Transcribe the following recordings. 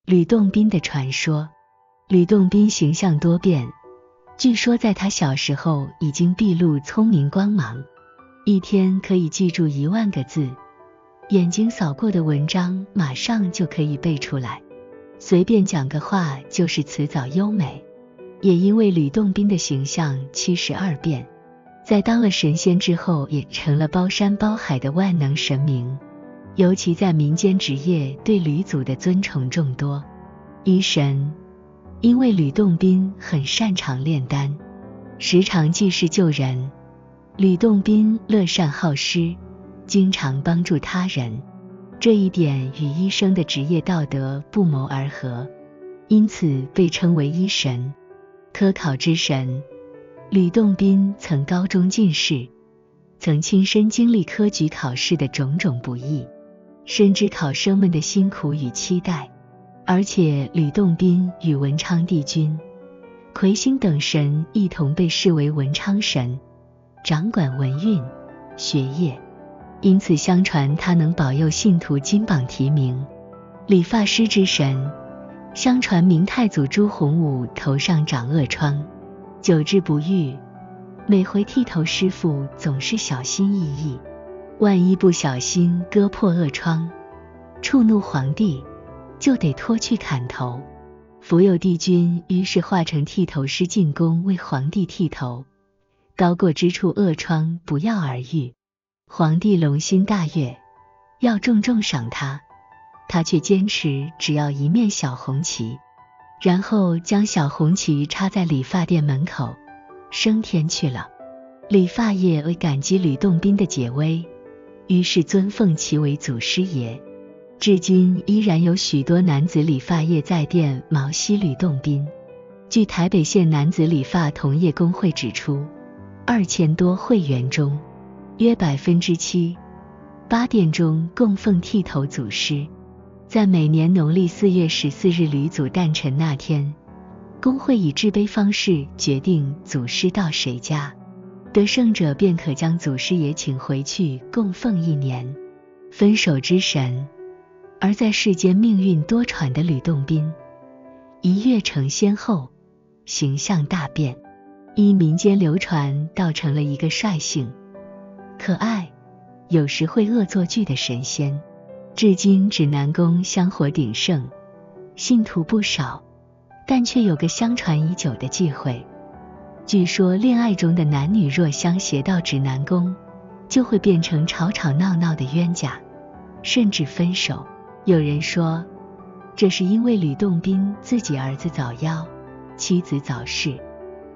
吕洞宾的传说。吕洞宾形象多变，据说在他小时候已经毕露聪明光芒，一天可以记住10000个字，眼睛扫过的文章马上就可以背出来，随便讲个话就是辞藻优美。也因为吕洞宾的形象72变，在当了神仙之后也成了包山包海的万能神明，尤其在民间职业对吕祖的尊崇众多。医神，因为吕洞宾很擅长炼丹，时常济世救人。吕洞宾乐善好施，经常帮助他人，这一点与医生的职业道德不谋而合，因此被称为医神。科考之神，吕洞宾曾高中进士，曾亲身经历科举考试的种种不易，深知考生们的辛苦与期待。而且吕洞宾与文昌帝君、魁星等神一同被视为文昌神，掌管文运、学业，因此相传他能保佑信徒金榜题名。理发师之神，相传明太祖朱洪武头上长恶疮，久治不愈，每回剃头师傅总是小心翼翼，万一不小心割破恶疮，触怒皇帝就得拖去砍头。福佑帝君于是化成剃头师进宫为皇帝剃头，刀过之处恶疮不药而愈。皇帝龙心大悦，要重重赏他，他却坚持只要一面小红旗，然后将小红旗插在理发店门口，升天去了。理发业为感激吕洞宾的解威，于是尊奉其为祖师爷。至今依然有许多男子理发业在店毛惜吕洞宾。据台北县男子理发同业工会指出，2000多会员中，约7%、8店中供奉剃头祖师。在每年农历4月14日吕祖诞辰那天，工会以制杯方式决定祖师到谁家，得胜者便可将祖师爷请回去供奉1年。分手之神，而在世间命运多舛的吕洞宾，一跃成仙后，形象大变，依民间流传倒成了一个率性、可爱，有时会恶作剧的神仙。至今指南宫香火鼎盛，信徒不少，但却有个相传已久的忌讳。据说恋爱中的男女若相携到指南宫，就会变成吵吵闹闹的冤家，甚至分手。有人说，这是因为吕洞宾自己儿子早夭，妻子早逝，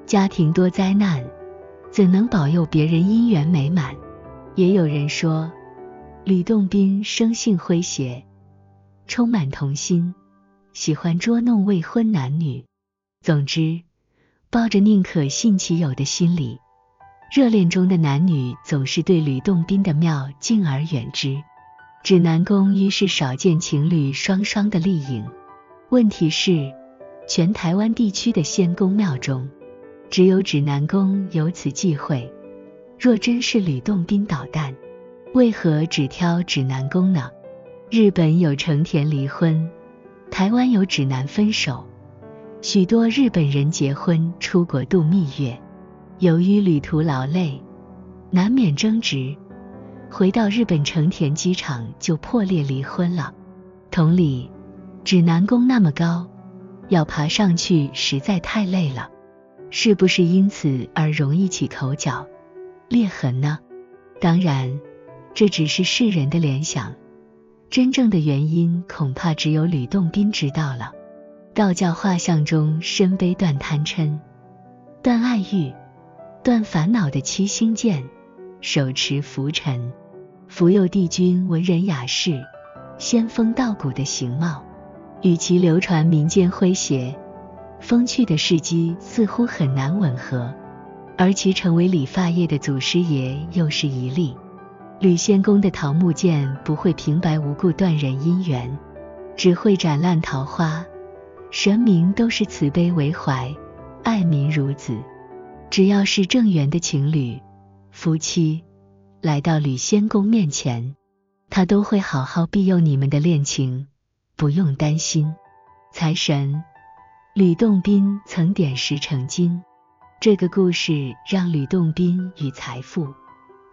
家庭多灾难，怎能保佑别人姻缘美满？也有人说，吕洞宾生性诙谐，充满童心，喜欢捉弄未婚男女。总之，抱着宁可信其有的心理，热恋中的男女总是对吕洞宾的庙敬而远之。指南宫于是少见情侣双双的丽影。问题是，全台湾地区的仙宫庙中，只有指南宫有此忌讳。若真是吕洞宾捣蛋，为何只挑指南宫呢？日本有成田离婚，台湾有指南分手。许多日本人结婚出国度蜜月，由于旅途劳累，难免争执，回到日本成田机场就破裂离婚了。同理，指南宫那么高，要爬上去实在太累了，是不是因此而容易起口角、裂痕呢？当然，这只是世人的联想，真正的原因恐怕只有吕洞宾知道了。道教画像中身背断贪嗔、断爱欲、断烦恼的七星剑，手持拂尘。福佑帝君文人雅士、仙风道骨的形貌，与其流传民间诙谐、风趣的事迹似乎很难吻合，而其成为理发业的祖师爷又是一例。吕仙公的桃木剑不会平白无故断人姻缘，只会斩烂桃花。神明都是慈悲为怀，爱民如子。只要是正缘的情侣、夫妻来到吕仙公面前，他都会好好庇佑你们的恋情，不用担心。财神吕洞宾曾点石成金。这个故事让吕洞宾与财富、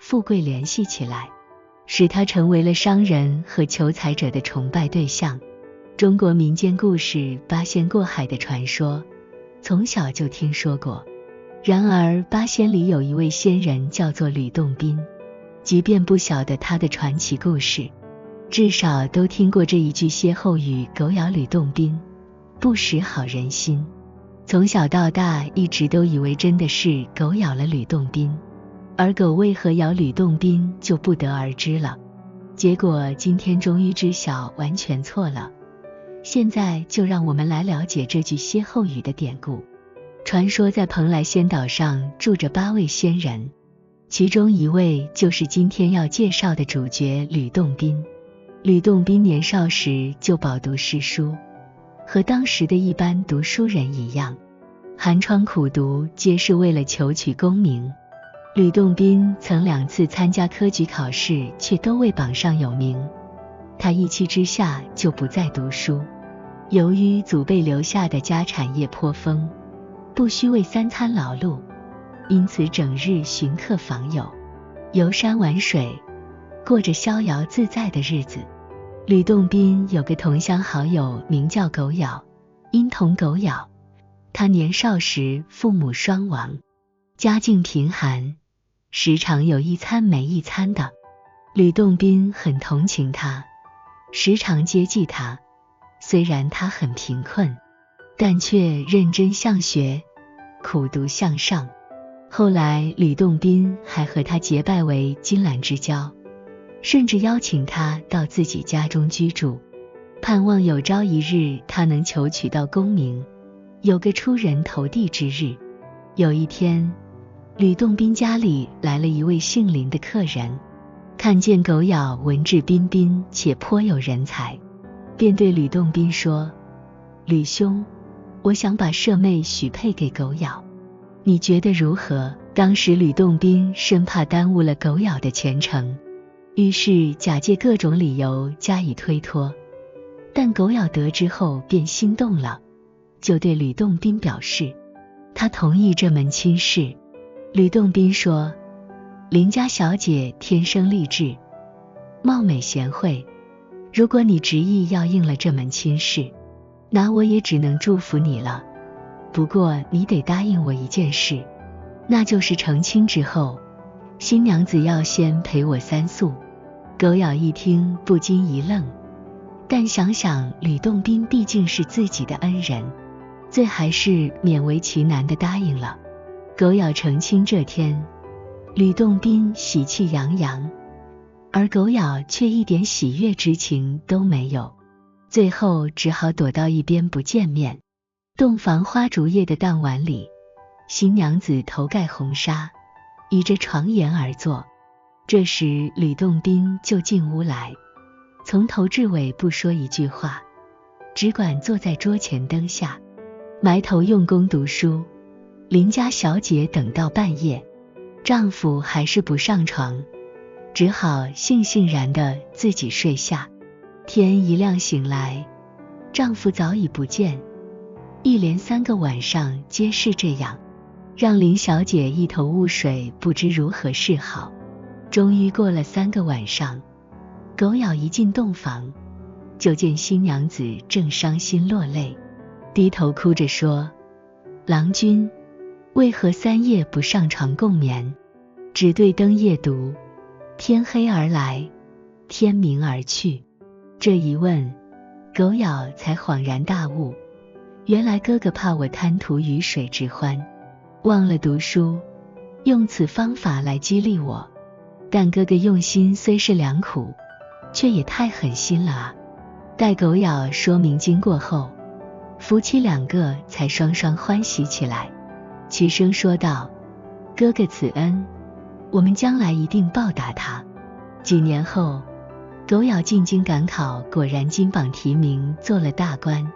富贵联系起来，使他成为了商人和求财者的崇拜对象。中国民间故事八仙过海的传说，从小就听说过。然而八仙里有一位仙人叫做吕洞宾，即便不晓得他的传奇故事，至少都听过这一句歇后语：狗咬吕洞宾，不识好人心。从小到大一直都以为真的是狗咬了吕洞宾，而狗为何咬吕洞宾就不得而知了。结果今天终于知晓完全错了。现在就让我们来了解这句歇后语的典故。传说在蓬莱仙岛上住着8位仙人，其中一位就是今天要介绍的主角吕洞宾。吕洞宾年少时就饱读诗书，和当时的一般读书人一样，寒窗苦读皆是为了求取功名。吕洞宾曾2次参加科举考试，却都未榜上有名。他一气之下就不再读书。由于祖辈留下的家产业颇丰，不需为3餐劳碌，因此整日寻客访友，游山玩水，过着逍遥自在的日子。吕洞宾有个同乡好友名叫狗咬，因同狗咬，他年少时父母双亡，家境贫寒，时常有一餐没一餐的。吕洞宾很同情他，时常接济他。虽然他很贫困，但却认真向学，苦读向上。后来吕洞宾还和他结拜为金兰之交，甚至邀请他到自己家中居住，盼望有朝一日他能求取到功名，有个出人头地之日。有一天，吕洞宾家里来了一位姓林的客人，看见狗咬文质彬彬且颇有人才，便对吕洞宾说：吕兄，我想把舍妹许配给狗咬，你觉得如何？当时吕洞宾生怕耽误了狗咬的前程，于是假借各种理由加以推脱。但狗咬得知后便心动了，就对吕洞宾表示他同意这门亲事。吕洞宾说：林家小姐天生丽质，貌美贤惠，如果你执意要应了这门亲事，那我也只能祝福你了。不过你得答应我一件事，那就是成亲之后，新娘子要先陪我3宿。狗咬一听不禁一愣，但想想吕洞宾毕竟是自己的恩人，最还是勉为其难地答应了。狗咬成亲这天，吕洞宾喜气洋洋，而狗咬却一点喜悦之情都没有，最后只好躲到一边不见面。洞房花烛夜的当晚里，新娘子头盖红纱，倚着床沿而坐。这时吕洞宾就进屋来，从头至尾不说一句话，只管坐在桌前灯下，埋头用功读书。林家小姐等到半夜，丈夫还是不上床，只好悻悻然地自己睡下。天一亮醒来，丈夫早已不见，一连3个晚上皆是这样，让林小姐一头雾水，不知如何是好。终于过了3个晚上，狗咬一进洞房，就见新娘子正伤心落泪，低头哭着说：郎君，为何3夜不上床共眠，只对灯夜读，天黑而来，天明而去？这一问，狗咬才恍然大悟，原来哥哥怕我贪图鱼水之欢，忘了读书，用此方法来激励我。但哥哥用心虽是良苦，却也太狠心了啊！待狗咬说明经过后，夫妻2个才双双欢喜起来，齐声说道：哥哥此恩，我们将来一定报答他。几年后，狗咬进京赶考，果然金榜题名，做了大官。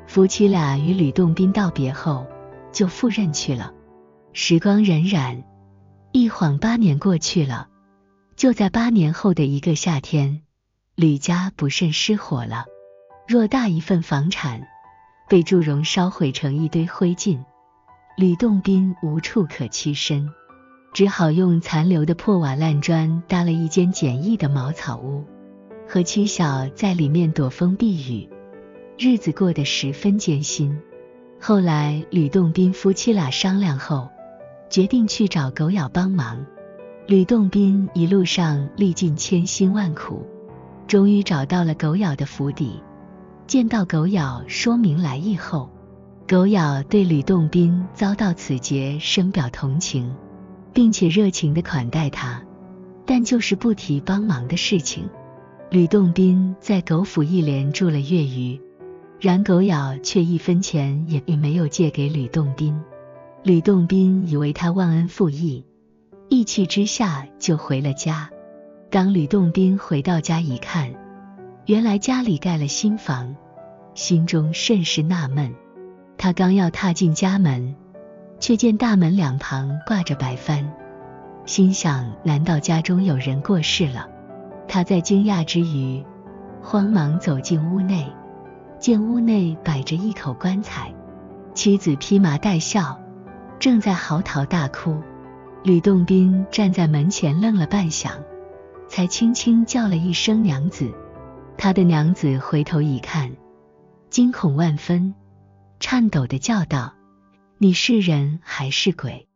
夫妻俩与吕洞宾道别后，就赴任去了。时光荏苒，一晃8年过去了。就在8年后的一个夏天，吕家不慎失火了。偌大一份房产，被祝融烧毁成一堆灰烬。吕洞宾无处可栖身，只好用残留的破瓦烂砖搭了一间简易的茅草屋，和妻小在里面躲风避雨，日子过得十分艰辛。后来吕洞宾夫妻俩商量后，决定去找狗咬帮忙。吕洞宾一路上历尽千辛万苦，终于找到了狗咬的府邸。见到狗咬说明来意后，狗咬对吕洞宾遭到此劫深表同情，并且热情地款待他，但就是不提帮忙的事情。吕洞宾在狗府一连住了月余，然狗咬却一分钱也没有借给吕洞宾。吕洞宾以为他忘恩负义，意气之下就回了家。当吕洞宾回到家一看，原来家里盖了新房，心中甚是纳闷。他刚要踏进家门，却见大门两旁挂着白幡，心想难道家中有人过世了？他在惊讶之余，慌忙走进屋内，见屋内摆着一口棺材，妻子披麻戴孝，正在嚎啕大哭。吕洞宾站在门前愣了半晌，才轻轻叫了一声娘子。他的娘子回头一看，惊恐万分，颤抖地叫道：你是人还是鬼？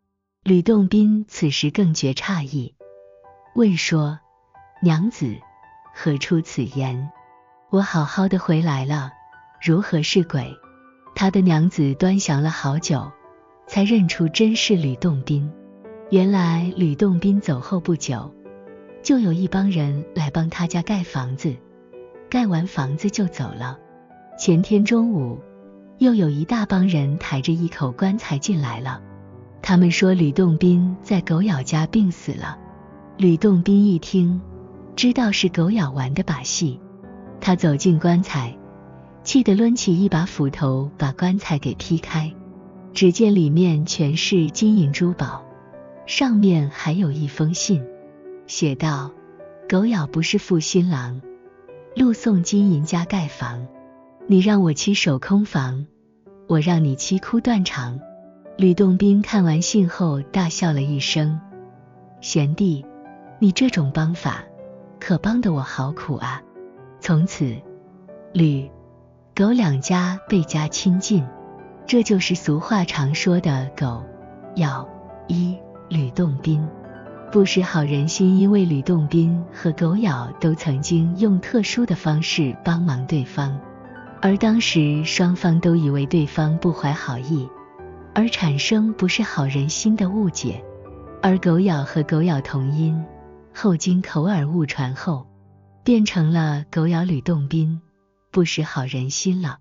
吕洞宾此时更觉诧异，问说：娘子，何出此言？我好好的回来了，如何是鬼？他的娘子端详了好久，才认出真是吕洞宾。原来吕洞宾走后不久，就有一帮人来帮他家盖房子，盖完房子就走了。前天中午，又有一大帮人抬着一口棺材进来了。他们说吕洞宾在狗咬家病死了。吕洞宾一听，知道是狗咬玩的把戏，他走进棺材，气得抡起一把斧头把棺材给劈开。只见里面全是金银珠宝，上面还有一封信，写道：狗咬不是负新郎，路送金银家盖房，你让我妻守空房，我让你妻哭断肠。吕洞宾看完信后大笑了一声：贤弟，你这种帮法可帮得我好苦啊。从此吕狗两家倍加亲近，这就是俗话常说的狗咬医吕洞宾。不识好人心，因为吕洞宾和狗咬都曾经用特殊的方式帮忙对方，而当时双方都以为对方不怀好意，而产生不是好人心的误解。而狗咬和狗咬同音，后经口耳误传后，变成了狗咬吕洞宾，不识好人心了。